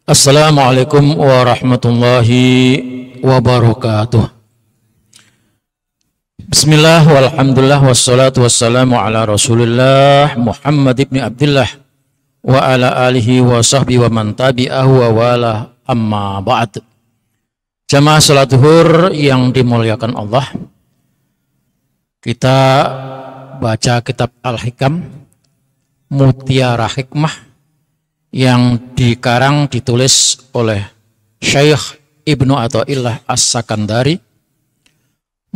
Assalamualaikum warahmatullahi wabarakatuh. Bismillah walhamdulillah wassalatu wassalamu ala rasulillah Muhammad ibn Abdullah wa ala alihi wa sahbihi wa man tabi'ahu wa wala amma ba'd. Jamaah salat zuhur yang dimuliakan Allah, kita baca kitab Al-Hikam Mutiara Hikmah yang ditulis oleh Syekh Ibnu Athaillah As-Sakandari.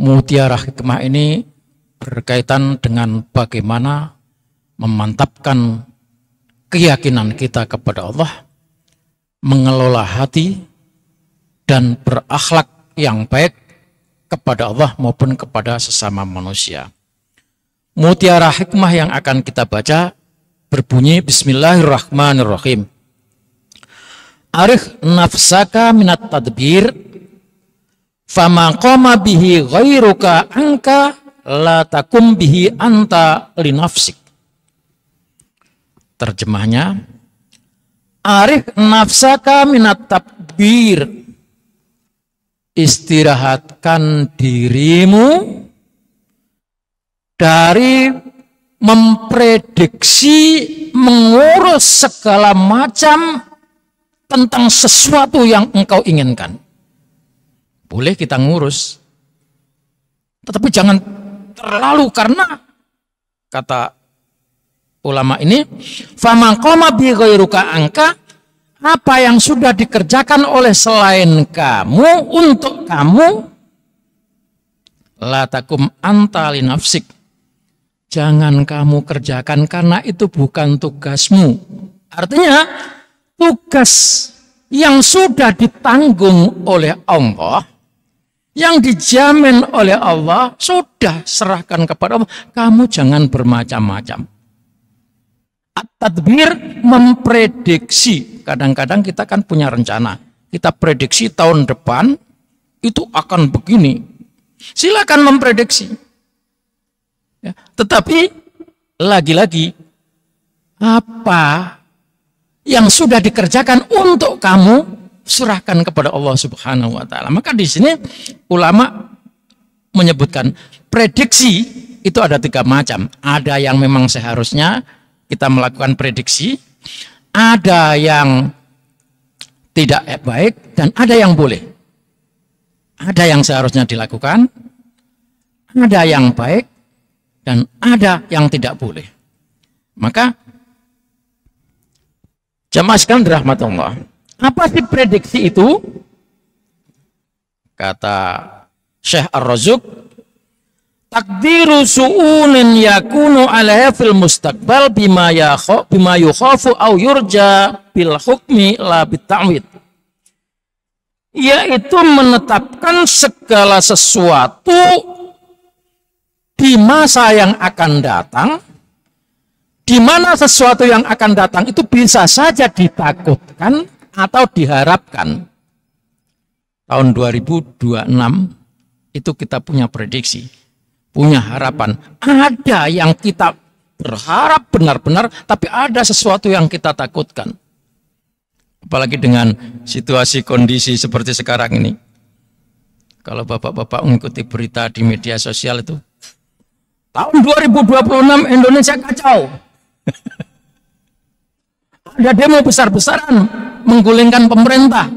Mutiara Hikmah ini berkaitan dengan bagaimana memantapkan keyakinan kita kepada Allah, mengelola hati dan berakhlak yang baik kepada Allah maupun kepada sesama manusia. Mutiara Hikmah yang akan kita baca berbunyi Bismillahirrahmanirrahim. Arif nafsaka minat tadbir fama qama bihi ghairuka anka la takum bihi anta li nafsik. Terjemahnya, arif nafsaka minat tadbir, istirahatkan dirimu dari memprediksi, mengurus segala macam tentang sesuatu yang engkau inginkan. Boleh kita ngurus, tetapi jangan terlalu, karena kata ulama ini, faman qama bi ghairuka angka, apa yang sudah dikerjakan oleh selain kamu untuk kamu, la takum anta li nafsik, jangan kamu kerjakan karena itu bukan tugasmu. Artinya tugas yang sudah ditanggung oleh Allah, yang dijamin oleh Allah, sudah serahkan kepada Allah. Kamu jangan bermacam-macam. At-tadbir, memprediksi. Kadang-kadang kita kan punya rencana, kita prediksi tahun depan itu akan begini. Silakan memprediksi. Ya, tetapi lagi-lagi apa yang sudah dikerjakan untuk kamu, serahkan kepada Allah Subhanahu wa taala. Maka di sini ulama menyebutkan prediksi itu ada 3 macam. Ada yang memang seharusnya kita melakukan prediksi, ada yang tidak baik, dan ada yang boleh. Ada yang seharusnya dilakukan, ada yang baik, dan ada yang tidak boleh. Maka jamaah sekalian dirahmati Allah, apa sih prediksi itu? Kata Syekh Ar-Razuq, takdiru su'unin yakunu alaiha fil mustaqbal bima yukhafu au yurja bil hukmi la bita'wid, yaitu menetapkan segala sesuatu di masa yang akan datang, di mana sesuatu yang akan datang itu bisa saja ditakutkan atau diharapkan. Tahun 2026 itu kita punya prediksi, punya harapan. Ada yang kita berharap benar-benar, tapi ada sesuatu yang kita takutkan. Apalagi dengan situasi kondisi seperti sekarang ini. Kalau bapak-bapak mengikuti berita di media sosial itu, tahun 2026 Indonesia kacau. Ada demo besar-besaran menggulingkan pemerintah.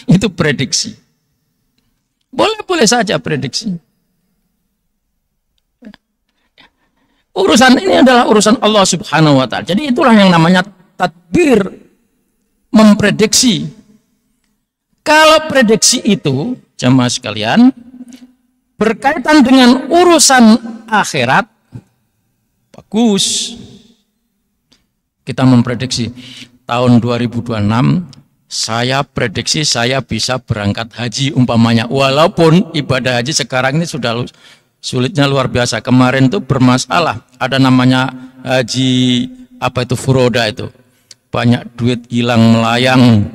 Itu prediksi. Boleh-boleh saja prediksi. Urusan ini adalah urusan Allah Subhanahu wa taala. Jadi itulah yang namanya tadbir, memprediksi. Kalau prediksi itu, jamaah sekalian, berkaitan dengan urusan akhirat, bagus. Kita memprediksi tahun 2026, saya prediksi saya bisa berangkat haji umpamanya. Walaupun ibadah haji sekarang ini sudah sulitnya luar biasa. Kemarin itu bermasalah, ada namanya haji apa itu, furoda itu. Banyak duit hilang melayang.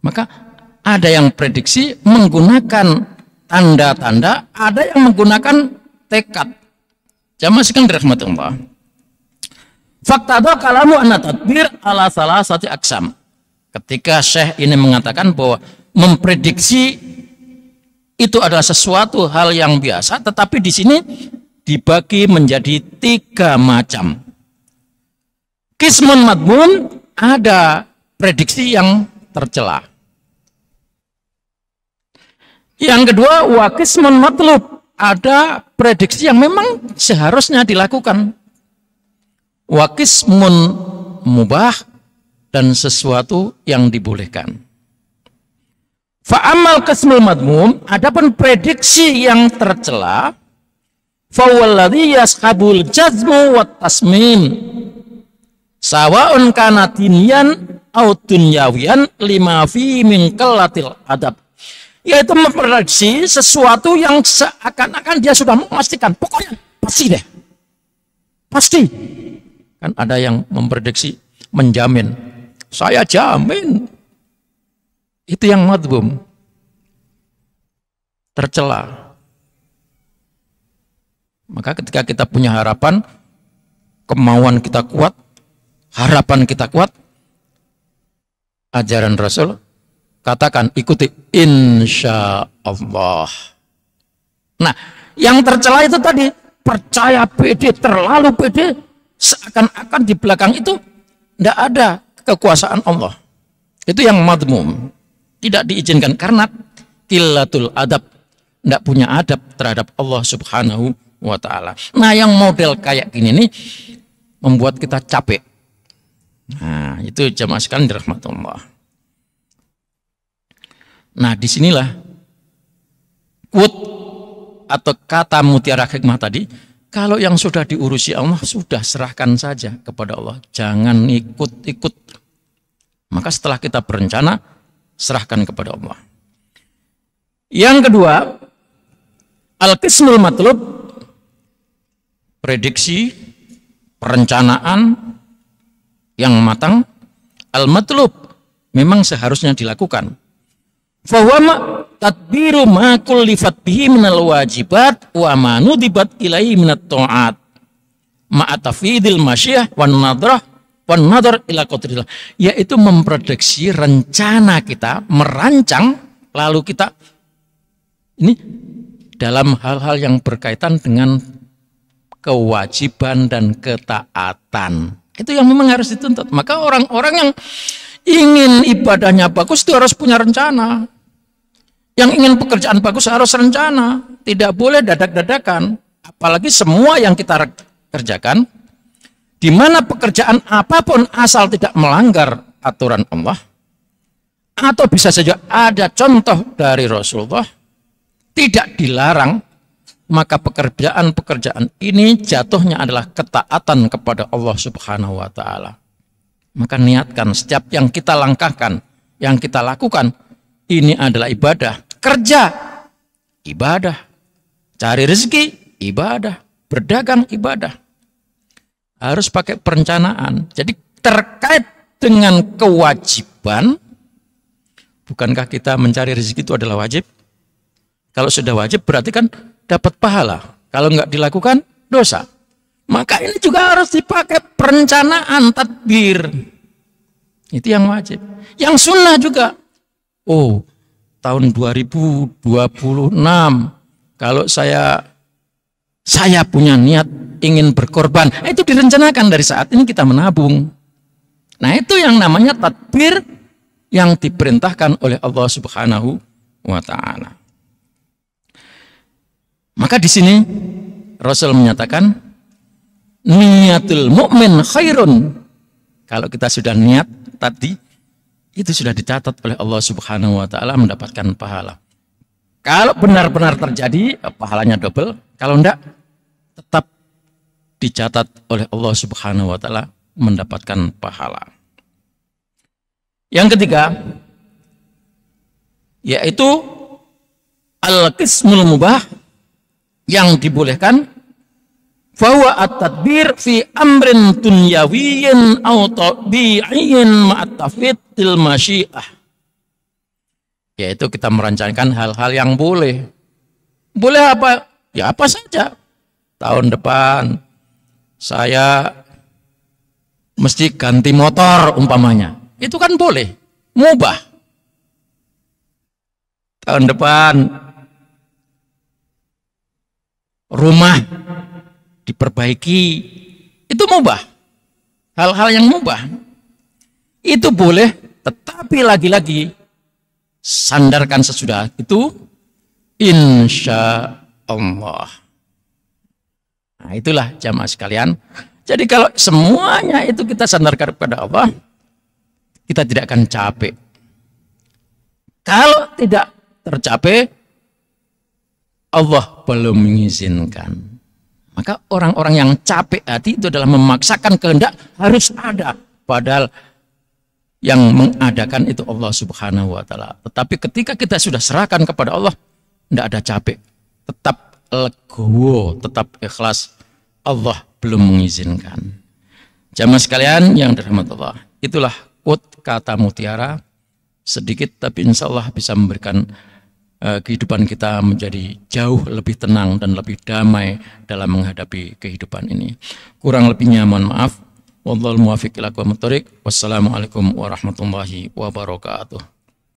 Maka ada yang prediksi menggunakan tanda-tanda, ada yang menggunakan tekad. Jamaah sekalian dirahmati Allah. Faqtada kalamu anna tadbir ala salasati aqsam. Ketika Syekh ini mengatakan bahwa memprediksi itu adalah sesuatu hal yang biasa, tetapi di sini dibagi menjadi 3 macam. Qismun madmun, ada prediksi yang tercela. Yang kedua, wa qismun matlub, ada prediksi yang memang seharusnya dilakukan. Wa qismun mubah, dan sesuatu yang dibolehkan. Fa'amal qismul madmum, adapun prediksi yang tercela, fawalladhi yashabul jazmu wat tasmin, sawa'un kana diniyan au dunyawiyan lima fi min qillatil adab. Yaitu memprediksi sesuatu yang seakan-akan dia sudah memastikan, pokoknya pasti deh. Pasti. Kan ada yang memprediksi, menjamin. Saya jamin. Itu yang madhum. Tercela. Maka ketika kita punya harapan, kemauan kita kuat, harapan kita kuat, ajaran Rasul, katakan, ikuti, insya Allah. Nah, yang tercela itu tadi, percaya pede, terlalu pede, seakan-akan di belakang itu tidak ada kekuasaan Allah. Itu yang madmum, tidak diizinkan karena qillatul adab, tidak punya adab terhadap Allah Subhanahu wa ta'ala. Nah, yang model kayak gini nih membuat kita capek. Nah, itu jamaah sekalian dirahmati Allah. Nah, disinilah quote atau kata mutiara hikmah tadi, kalau yang sudah diurusi Allah, sudah serahkan saja kepada Allah. Jangan ikut-ikut. Maka setelah kita berencana, serahkan kepada Allah. Yang kedua, al-qismul matlub, prediksi, perencanaan yang matang. Al-matlub, memang seharusnya dilakukan. Fahuwa tadbiru ma kullifat bihi minal wajibat wa ma nudibat ilaihi minat ta'at ma'atafidil masyiyah wan nadrah wan nadar ila qadrillah, yaitu memprediksi rencana kita, merancang, lalu kita ini dalam hal-hal yang berkaitan dengan kewajiban dan ketaatan. Itu yang memang harus dituntut. Maka orang-orang yang ingin ibadahnya bagus itu harus punya rencana. Yang ingin pekerjaan bagus harus rencana, tidak boleh dadak-dadakan. Apalagi semua yang kita kerjakan, di mana pekerjaan apapun asal tidak melanggar aturan Allah, atau bisa saja ada contoh dari Rasulullah, tidak dilarang, maka pekerjaan-pekerjaan ini jatuhnya adalah ketaatan kepada Allah Subhanahu wa ta'ala. Maka niatkan setiap yang kita langkahkan, yang kita lakukan, ini adalah ibadah. Kerja, ibadah. Cari rezeki, ibadah. Berdagang, ibadah. Harus pakai perencanaan. Jadi terkait dengan kewajiban, bukankah kita mencari rezeki itu adalah wajib? Kalau sudah wajib berarti kan dapat pahala. Kalau nggak dilakukan, dosa. Maka ini juga harus dipakai perencanaan, tadbir. Itu yang wajib. Yang sunnah juga. Oh, tahun 2026 kalau saya punya niat ingin berkorban, itu direncanakan dari saat ini kita menabung. Nah, itu yang namanya tadbir yang diperintahkan oleh Allah Subhanahu wa ta'ala. Maka di sini Rasul menyatakan niatul mu'min khairun. Kalau kita sudah niat tadi, itu sudah dicatat oleh Allah Subhanahu wa ta'ala mendapatkan pahala. Kalau benar-benar terjadi, pahalanya double. Kalau enggak, tetap dicatat oleh Allah Subhanahu wa ta'ala mendapatkan pahala. Yang ketiga, yaitu al-qismul mubah, yang dibolehkan, fahuwa at-tadbir fi amrin dunyawiyyin aw tabi'iyyin ma'at-tafidil masyiah, yaitu kita merancangkan hal-hal yang boleh. Boleh apa? Ya apa saja. Tahun depan saya mesti ganti motor umpamanya. Itu kan boleh, mubah. Tahun depan rumah diperbaiki, itu mubah. Hal-hal yang mubah itu boleh, tetapi lagi-lagi sandarkan sesudah itu insya Allah. Nah, itulah jamaah sekalian. Jadi kalau semuanya itu kita sandarkan kepada Allah, kita tidak akan capek. Kalau tidak tercapai, Allah belum mengizinkan. Maka orang-orang yang capek hati itu adalah memaksakan kehendak harus ada. Padahal yang mengadakan itu Allah Subhanahu wa Ta'ala. Tetapi ketika kita sudah serahkan kepada Allah, tidak ada capek. Tetap legowo, tetap ikhlas. Allah belum mengizinkan. Jamaah sekalian yang dirahmati Allah, itulah quote kata mutiara. Sedikit tapi insya Allah bisa memberikan kehidupan kita menjadi jauh lebih tenang dan lebih damai dalam menghadapi kehidupan ini. Kurang lebihnya mohon maaf. Wallahul muwaffiq ila aqwamit thoriq. Wassalamualaikum warahmatullahi wabarakatuh.